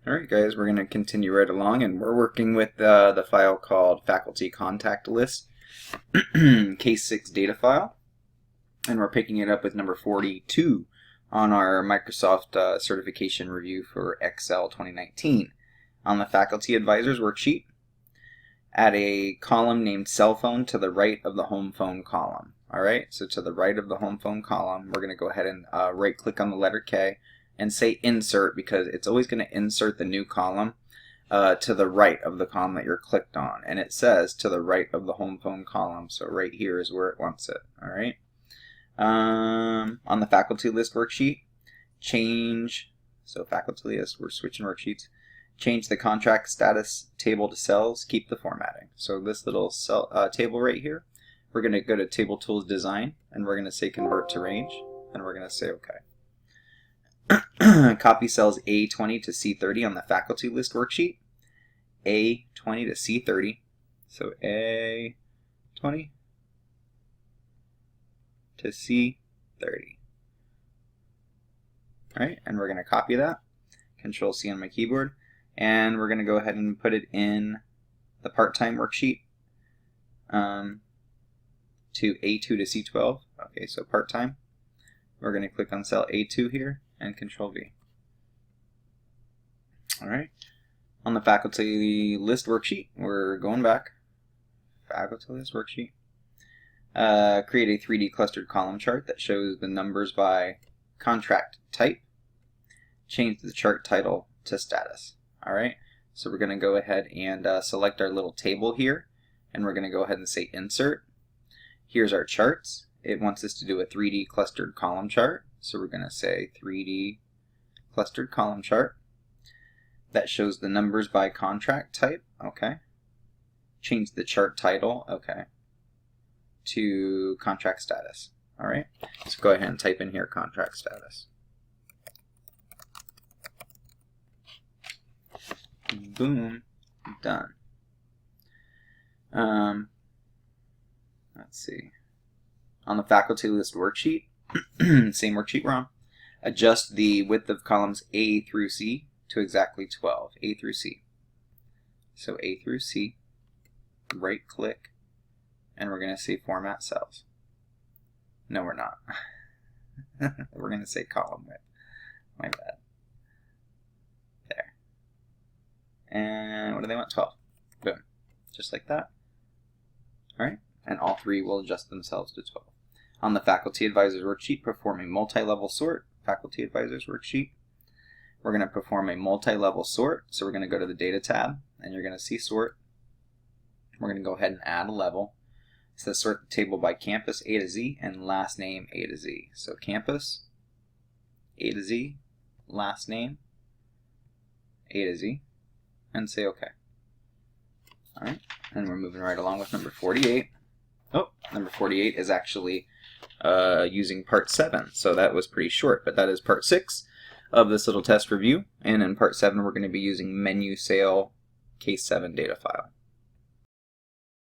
Alright guys, we're going to continue right along, and we're working with the file called faculty contact list, case 6 data file, and we're picking it up with number 42 on our Microsoft certification review for Excel 2019. On the faculty advisors worksheet, add a column named cell phone to the right of the home phone column. Alright, so to the right of the home phone column, we're going to go ahead and right click on the letter K and say insert, because it's always going to insert the new column to the right of the column that you're clicked on, and it says to the right of the home phone column, so right here is where it wants it. Alright, on the faculty list worksheet, change, so faculty list, we're switching worksheets, change the contract status table to cells, keep the formatting. So this little cell table right here, we're going to go to Table Tools Design, and we're going to say Convert to Range, and we're going to say OK. Copy cells A20 to C30 on the faculty list worksheet. A20 to C30. So A20 to C30. Alright, and we're going to copy that. Control C on my keyboard. And we're going to go ahead and put it in the part-time worksheet to A2 to C12. Okay, so part-time. We're going to click on cell A2 here and Control V. Alright, on the faculty list worksheet, we're going back. Faculty list worksheet. Create a 3D clustered column chart that shows the numbers by contract type. Change the chart title to status. Alright, so we're going to go ahead and select our little table here, and we're going to go ahead and say insert. Here's our charts. It wants us to do a 3D clustered column chart, so we're going to say 3D clustered column chart that shows the numbers by contract type. Okay, change the chart title, okay, to contract status. Alright, so go ahead and type in here contract status. Boom, done. Let's see. On the faculty list worksheet, same worksheet we're on, adjust the width of columns A through C to exactly 12. A through C. So A through C, right click, and we're going to say format cells. No, we're not. We're going to say column width. My bad. There. And what do they want? 12. Boom. Just like that. Alright. And all three will adjust themselves to 12. On the faculty advisors worksheet, perform a multi-level sort. Faculty advisors worksheet. We're going to perform a multi-level sort. So we're going to go to the data tab, and you're going to see sort. We're going to go ahead and add a level. It says sort the table by campus A to Z and last name A to Z. So campus A to Z, last name A to Z, and say OK. Alright, and we're moving right along with number 48. Oh, number 48 is actually using part 7, so that was pretty short, but that is part 6 of this little test review, and in part 7 we're going to be using menu sale case 7 data file.